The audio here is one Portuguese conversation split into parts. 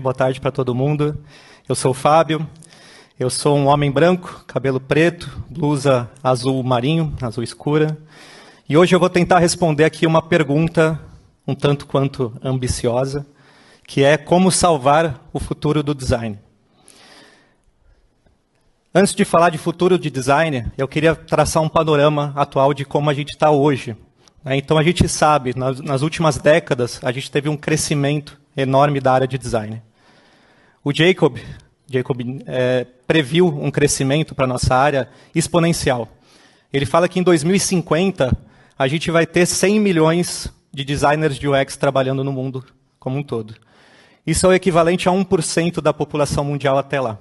Boa tarde para todo mundo. Eu sou o Fábio, eu sou um homem branco, cabelo preto, blusa azul marinho, azul escura. E hoje eu vou tentar responder aqui uma pergunta um tanto quanto ambiciosa, que é como salvar o futuro do design. Antes de falar de futuro de design, eu queria traçar um panorama atual de como a gente está hoje. Então a gente sabe, nas últimas décadas, a gente teve um crescimento enorme da área de design. O Jacob previu um crescimento para a nossa área exponencial. Ele fala que em 2050 a gente vai ter 100 milhões de designers de UX trabalhando no mundo como um todo. Isso é o equivalente a 1% da população mundial até lá.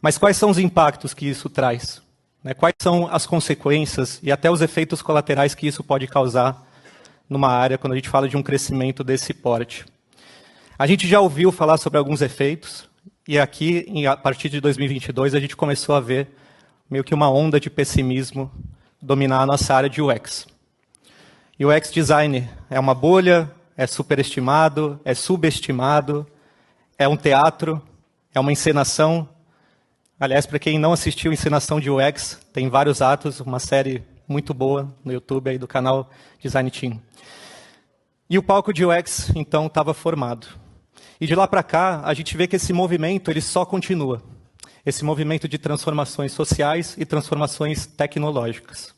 Mas quais são os impactos que isso traz? Quais são as consequências e até os efeitos colaterais que isso pode causar numa área quando a gente fala de um crescimento desse porte? A gente já ouviu falar sobre alguns efeitos, e aqui, a partir de 2022, a gente começou a ver meio que uma onda de pessimismo dominar a nossa área de UX. UX design é uma bolha, é superestimado, é subestimado, é um teatro, é uma encenação. Aliás, para quem não assistiu a encenação de UX, tem vários atos, uma série muito boa no YouTube aí do canal Design Team. E o palco de UX, então, estava formado. E de lá para cá, a gente vê que esse movimento ele só continua. Esse movimento de transformações sociais e transformações tecnológicas.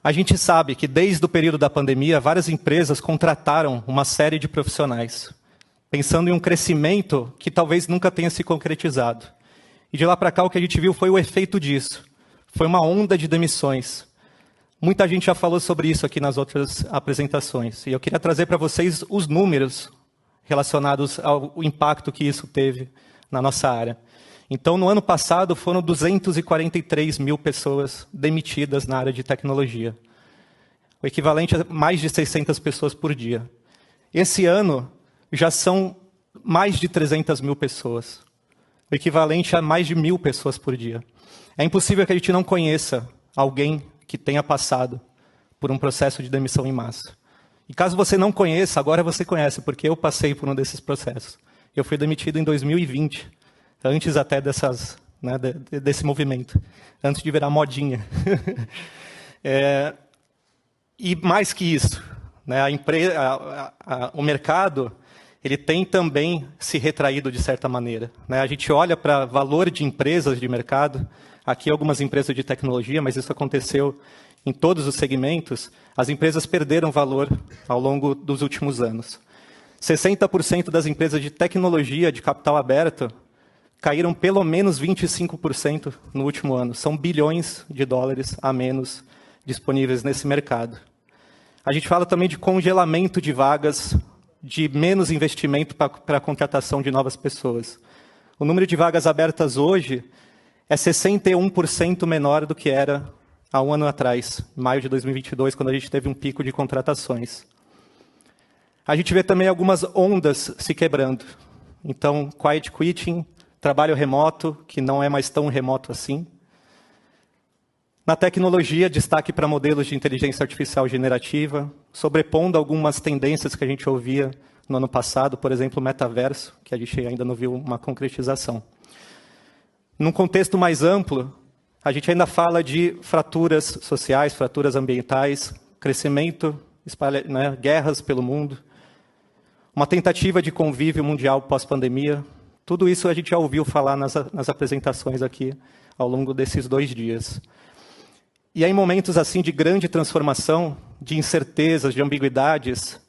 A gente sabe que desde o período da pandemia, várias empresas contrataram uma série de profissionais, pensando em um crescimento que talvez nunca tenha se concretizado. E de lá para cá, o que a gente viu foi o efeito disso. Foi uma onda de demissões. Muita gente já falou sobre isso aqui nas outras apresentações. E eu queria trazer para vocês os números relacionados ao impacto que isso teve na nossa área. Então, no ano passado, foram 243 mil pessoas demitidas na área de tecnologia. O equivalente a mais de 600 pessoas por dia. Esse ano, já são mais de 300 mil pessoas. O equivalente a mais de 1.000 pessoas por dia. É impossível que a gente não conheça alguém que tenha passado por um processo de demissão em massa. E caso você não conheça, agora você conhece, porque eu passei por um desses processos. Eu fui demitido em 2020, antes até desse movimento, antes de virar modinha. E mais que isso, o mercado ele tem também se retraído de certa maneira. A gente olha para valor de empresas de mercado, aqui algumas empresas de tecnologia, mas isso aconteceu em todos os segmentos, as empresas perderam valor ao longo dos últimos anos. 60% das empresas de tecnologia de capital aberto caíram pelo menos 25% no último ano. São bilhões de dólares a menos disponíveis nesse mercado. A gente fala também de congelamento de vagas, de menos investimento para a contratação de novas pessoas. O número de vagas abertas hoje é 61% menor do que era há um ano atrás, em maio de 2022, quando a gente teve um pico de contratações. A gente vê também algumas ondas se quebrando. Então, quiet quitting, trabalho remoto, que não é mais tão remoto assim. Na tecnologia, destaque para modelos de inteligência artificial generativa, sobrepondo algumas tendências que a gente ouvia no ano passado, por exemplo, o metaverso, que a gente ainda não viu uma concretização. Num contexto mais amplo, a gente ainda fala de fraturas sociais, fraturas ambientais, crescimento, guerras pelo mundo, uma tentativa de convívio mundial pós-pandemia. Tudo isso a gente já ouviu falar nas apresentações aqui ao longo desses 2 dias. E aí, em momentos assim de grande transformação, de incertezas, de ambiguidades,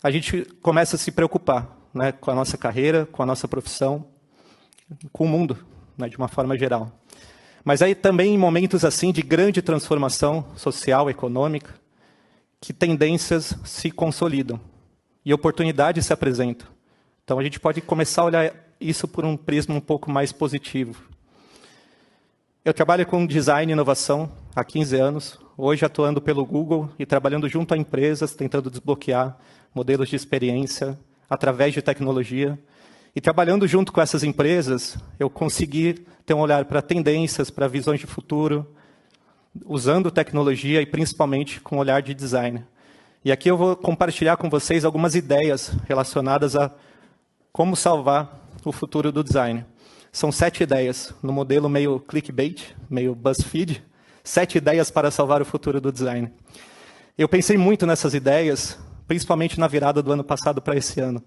a gente começa a se preocupar com a nossa carreira, com a nossa profissão, com o mundo, de uma forma geral. Mas aí também em momentos assim de grande transformação social, econômica, que tendências se consolidam e oportunidades se apresentam. Então a gente pode começar a olhar isso por um prisma um pouco mais positivo. Eu trabalho com design e inovação há 15 anos, hoje atuando pelo Google e trabalhando junto a empresas, tentando desbloquear modelos de experiência através de tecnologia. E trabalhando junto com essas empresas, eu consegui ter um olhar para tendências, para visões de futuro, usando tecnologia e principalmente com um olhar de design. E aqui eu vou compartilhar com vocês algumas ideias relacionadas a como salvar o futuro do design. São 7 ideias, no modelo meio clickbait, meio BuzzFeed, 7 ideias para salvar o futuro do design. Eu pensei muito nessas ideias, principalmente na virada do ano passado para esse ano.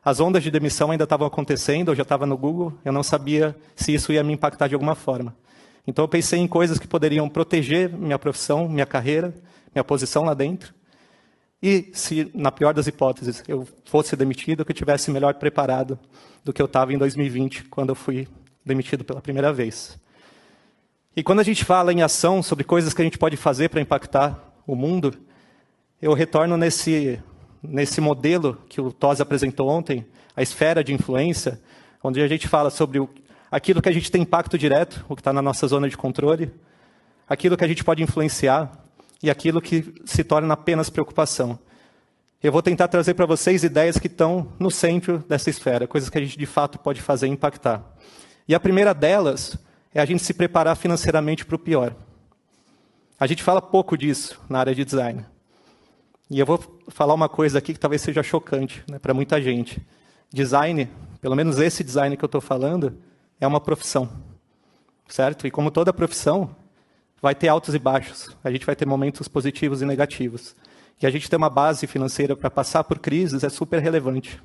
As ondas de demissão ainda estavam acontecendo, eu já estava no Google, eu não sabia se isso ia me impactar de alguma forma. Então eu pensei em coisas que poderiam proteger minha profissão, minha carreira, minha posição lá dentro. E se, na pior das hipóteses, eu fosse demitido, que eu estivesse melhor preparado do que eu estava em 2020, quando eu fui demitido pela primeira vez. E quando a gente fala em ação sobre coisas que a gente pode fazer para impactar o mundo, eu retorno nesse modelo que o Tosi apresentou ontem, a esfera de influência, onde a gente fala sobre aquilo que a gente tem impacto direto, o que está na nossa zona de controle, aquilo que a gente pode influenciar e aquilo que se torna apenas preocupação. Eu vou tentar trazer para vocês ideias que estão no centro dessa esfera, coisas que a gente de fato pode fazer e impactar. E a primeira delas é a gente se preparar financeiramente para o pior. A gente fala pouco disso na área de design. E eu vou falar uma coisa aqui que talvez seja chocante, né, para muita gente. Design, pelo menos esse design que eu estou falando, é uma profissão, certo? E como toda profissão, vai ter altos e baixos. A gente vai ter momentos positivos e negativos. E a gente ter uma base financeira para passar por crises é super relevante.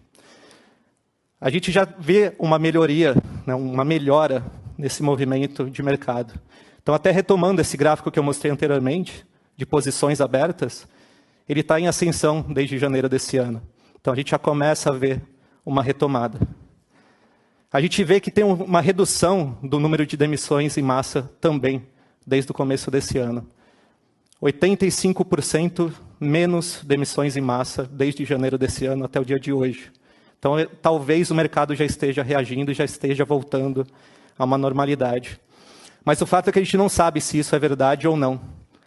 A gente já vê uma melhoria, né, uma melhora nesse movimento de mercado. Então, até retomando esse gráfico que eu mostrei anteriormente, de posições abertas, ele está em ascensão desde janeiro desse ano. Então, a gente já começa a ver uma retomada. A gente vê que tem uma redução do número de demissões em massa também, desde o começo desse ano. 85% menos demissões em massa desde janeiro desse ano até o dia de hoje. Então, talvez o mercado já esteja reagindo e já esteja voltando a uma normalidade. Mas o fato é que a gente não sabe se isso é verdade ou não.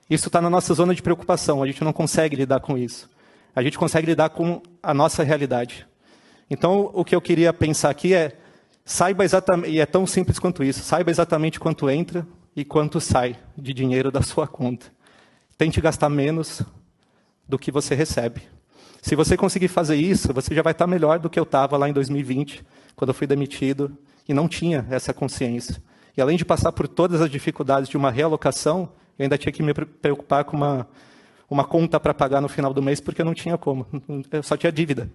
Isso está na nossa zona de preocupação, a gente não consegue lidar com isso. A gente consegue lidar com a nossa realidade. Então, o que eu queria pensar aqui é, saiba exatamente, e é tão simples quanto isso, saiba exatamente quanto entra e quanto sai de dinheiro da sua conta. Tente gastar menos do que você recebe. Se você conseguir fazer isso, você já vai estar melhor do que eu estava lá em 2020, quando eu fui demitido e não tinha essa consciência. E além de passar por todas as dificuldades de uma realocação, eu ainda tinha que me preocupar com uma conta para pagar no final do mês, porque eu não tinha como, eu só tinha dívida.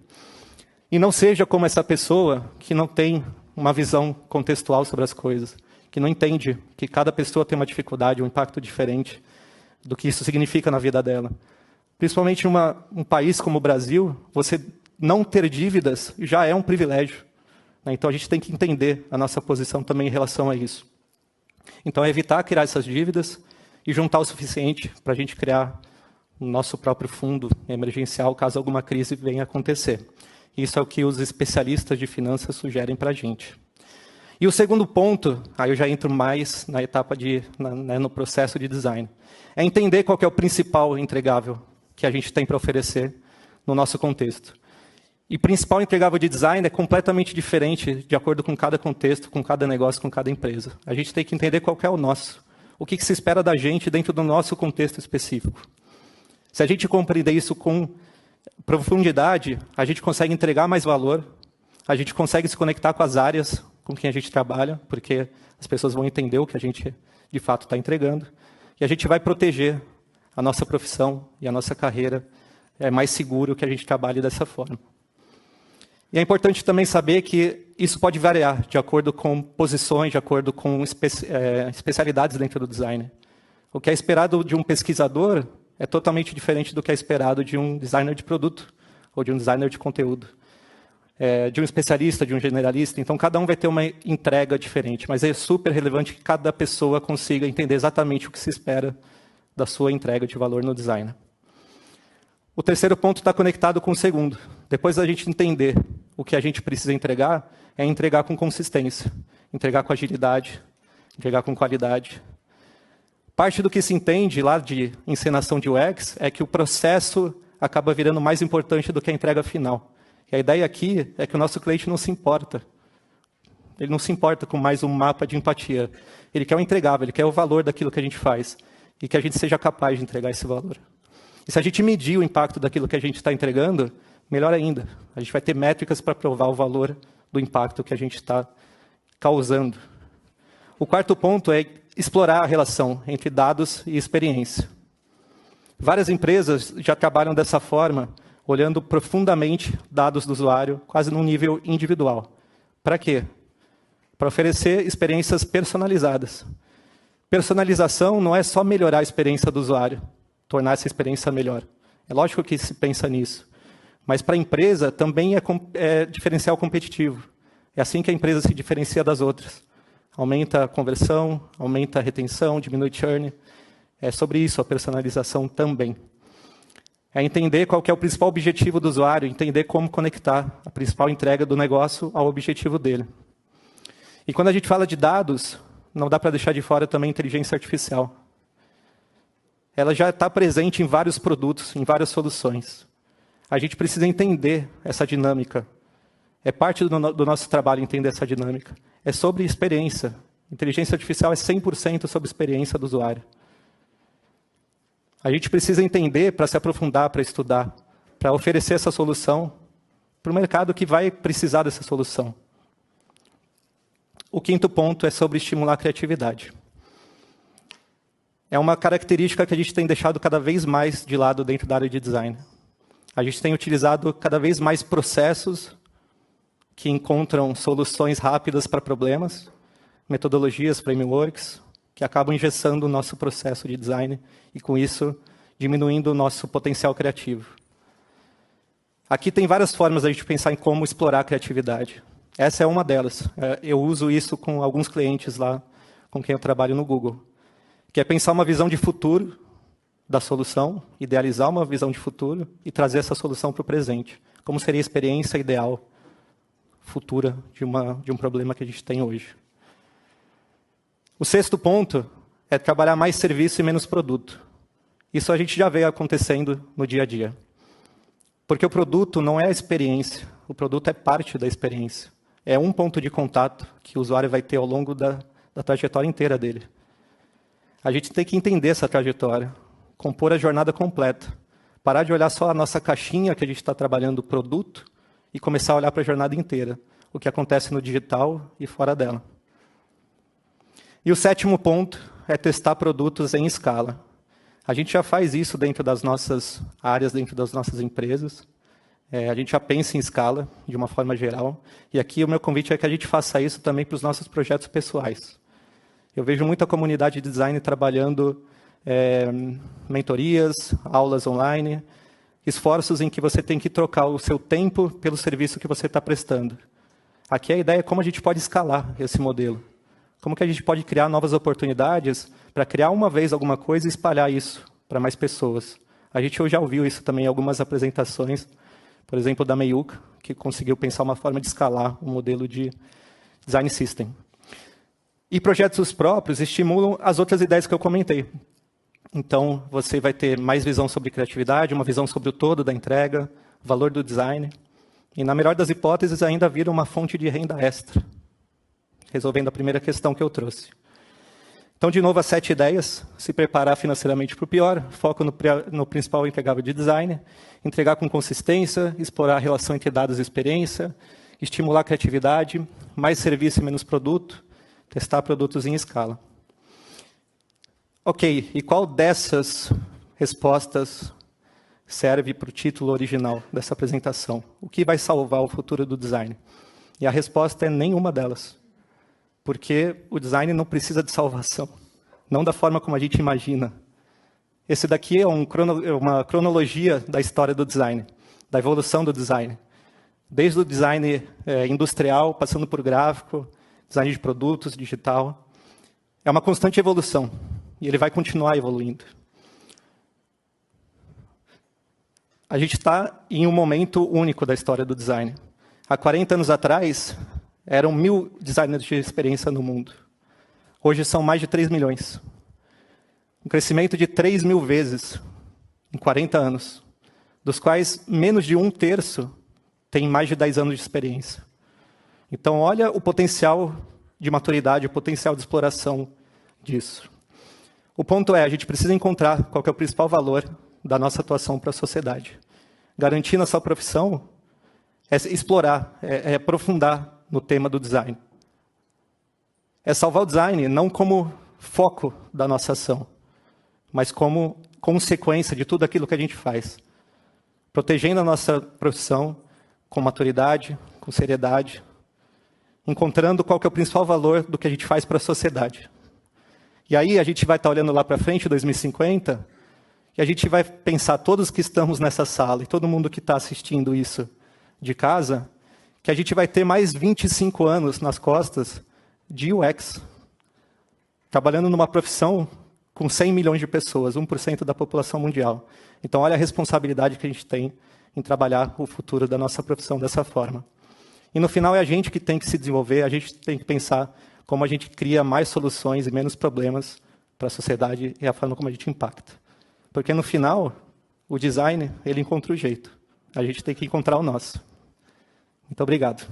E não seja como essa pessoa que não tem uma visão contextual sobre as coisas, que não entende que cada pessoa tem uma dificuldade, um impacto diferente do que isso significa na vida dela. Principalmente em um país como o Brasil, você não ter dívidas já é um privilégio. Né? Então, a gente tem que entender a nossa posição também em relação a isso. Então, é evitar criar essas dívidas e juntar o suficiente para a gente criar o nosso próprio fundo emergencial, caso alguma crise venha a acontecer. Isso é o que os especialistas de finanças sugerem para a gente. E o segundo ponto, aí eu já entro mais na etapa no processo de design, é entender qual que é o principal entregável que a gente tem para oferecer no nosso contexto. E o principal entregável de design é completamente diferente de acordo com cada contexto, com cada negócio, com cada empresa. A gente tem que entender qual que é o nosso. O que se espera da gente dentro do nosso contexto específico. Se a gente compreender isso com profundidade, a gente consegue entregar mais valor, a gente consegue se conectar com as áreas com quem a gente trabalha, porque as pessoas vão entender o que a gente, de fato, está entregando, e a gente vai proteger a nossa profissão e a nossa carreira. É mais seguro que a gente trabalhe dessa forma. E é importante também saber que isso pode variar de acordo com posições, de acordo com especialidades dentro do design. O que é esperado de um pesquisador é totalmente diferente do que é esperado de um designer de produto ou de um designer de conteúdo. De um especialista, de um generalista. Então, cada um vai ter uma entrega diferente, mas é super relevante que cada pessoa consiga entender exatamente o que se espera da sua entrega de valor no design. O terceiro ponto está conectado com o segundo. Depois da gente entender o que a gente precisa entregar, é entregar com consistência, entregar com agilidade, entregar com qualidade. Parte do que se entende lá de encenação de UX é que o processo acaba virando mais importante do que a entrega final. E a ideia aqui é que o nosso cliente não se importa Ele não se importa com mais um mapa de empatia. Ele quer o entregável, ele quer o valor daquilo que a gente faz. E que a gente seja capaz de entregar esse valor. E se a gente medir o impacto daquilo que a gente está entregando, melhor ainda. A gente vai ter métricas para provar o valor do impacto que a gente está causando. O quarto ponto é explorar a relação entre dados e experiência. Várias empresas já trabalham dessa forma, olhando profundamente dados do usuário, quase num nível individual. Para quê? Para oferecer experiências personalizadas. Personalização não é só melhorar a experiência do usuário, tornar essa experiência melhor. É lógico que se pensa nisso. Mas para a empresa também é diferencial competitivo. É assim que a empresa se diferencia das outras. Aumenta a conversão, aumenta a retenção, diminui churn. É sobre isso a personalização também. É entender qual que é o principal objetivo do usuário, entender como conectar a principal entrega do negócio ao objetivo dele. E quando a gente fala de dados, não dá para deixar de fora também a inteligência artificial. Ela já está presente em vários produtos, em várias soluções. A gente precisa entender essa dinâmica. É parte do nosso trabalho entender essa dinâmica. É sobre experiência. Inteligência artificial é 100% sobre experiência do usuário. A gente precisa entender para se aprofundar, para estudar, para oferecer essa solução para o mercado que vai precisar dessa solução. O quinto ponto é sobre estimular a criatividade. É uma característica que a gente tem deixado cada vez mais de lado dentro da área de design. A gente tem utilizado cada vez mais processos que encontram soluções rápidas para problemas, metodologias, frameworks, que acabam engessando o nosso processo de design e, com isso, diminuindo o nosso potencial criativo. Aqui tem várias formas de a gente pensar em como explorar a criatividade. Essa é uma delas. Eu uso isso com alguns clientes lá com quem eu trabalho no Google, que é pensar uma visão de futuro da solução, idealizar uma visão de futuro e trazer essa solução para o presente. Como seria a experiência ideal futura de um problema que a gente tem hoje. O sexto ponto é trabalhar mais serviço e menos produto. Isso a gente já vê acontecendo no dia a dia. Porque o produto não é a experiência, o produto é parte da experiência. É um ponto de contato que o usuário vai ter ao longo da trajetória inteira dele. A gente tem que entender essa trajetória, compor a jornada completa, parar de olhar só a nossa caixinha que a gente está trabalhando o produto e começar a olhar para a jornada inteira, o que acontece no digital e fora dela. E o sétimo ponto é testar produtos em escala. A gente já faz isso dentro das nossas áreas, dentro das nossas empresas. A gente já pensa em escala, de uma forma geral. E aqui o meu convite é que a gente faça isso também para os nossos projetos pessoais. Eu vejo muita comunidade de design trabalhando mentorias, aulas online, esforços em que você tem que trocar o seu tempo pelo serviço que você está prestando. Aqui a ideia é como a gente pode escalar esse modelo. Como que a gente pode criar novas oportunidades para criar uma vez alguma coisa e espalhar isso para mais pessoas. A gente já ouviu isso também em algumas apresentações, por exemplo, da Meiuca, que conseguiu pensar uma forma de escalar um modelo de design system. E projetos próprios estimulam as outras ideias que eu comentei. Então, você vai ter mais visão sobre criatividade, uma visão sobre o todo da entrega, o valor do design. E, na melhor das hipóteses, ainda vira uma fonte de renda extra, resolvendo a primeira questão que eu trouxe. Então, de novo, as 7 ideias. Se preparar financeiramente para o pior, foco no principal entregável de design, entregar com consistência, explorar a relação entre dados e experiência, estimular a criatividade, mais serviço e menos produto, testar produtos em escala. Ok, e qual dessas respostas serve para o título original dessa apresentação? O que vai salvar o futuro do design? E a resposta é nenhuma delas. Porque o design não precisa de salvação. Não da forma como a gente imagina. Esse daqui é uma cronologia da história do design, da evolução do design. Desde o design industrial, passando por gráfico, design de produtos, digital. É uma constante evolução. E ele vai continuar evoluindo. A gente está em um momento único da história do design. Há 40 anos atrás, eram 1.000 designers de experiência no mundo. Hoje são mais de 3 milhões. Um crescimento de 3.000 vezes em 40 anos, dos quais menos de 1/3 tem mais de 10 anos de experiência. Então, olha o potencial de maturidade, o potencial de exploração disso. O ponto é, a gente precisa encontrar qual que é o principal valor da nossa atuação para a sociedade. Garantir na sua profissão é explorar, é aprofundar no tema do design. É salvar o design não como foco da nossa ação, mas como consequência de tudo aquilo que a gente faz. Protegendo a nossa profissão com maturidade, com seriedade, encontrando qual que é o principal valor do que a gente faz para a sociedade. E aí a gente vai estar olhando lá para frente, 2050, e a gente vai pensar, todos que estamos nessa sala, e todo mundo que está assistindo isso de casa, que a gente vai ter mais 25 anos nas costas de UX, trabalhando numa profissão com 100 milhões de pessoas, 1% da população mundial. Então, olha a responsabilidade que a gente tem em trabalhar o futuro da nossa profissão dessa forma. E, no final, é a gente que tem que se desenvolver, a gente tem que pensar como a gente cria mais soluções e menos problemas para a sociedade e a forma como a gente impacta. Porque, no final, o design, ele encontra o jeito. A gente tem que encontrar o nosso. Muito obrigado.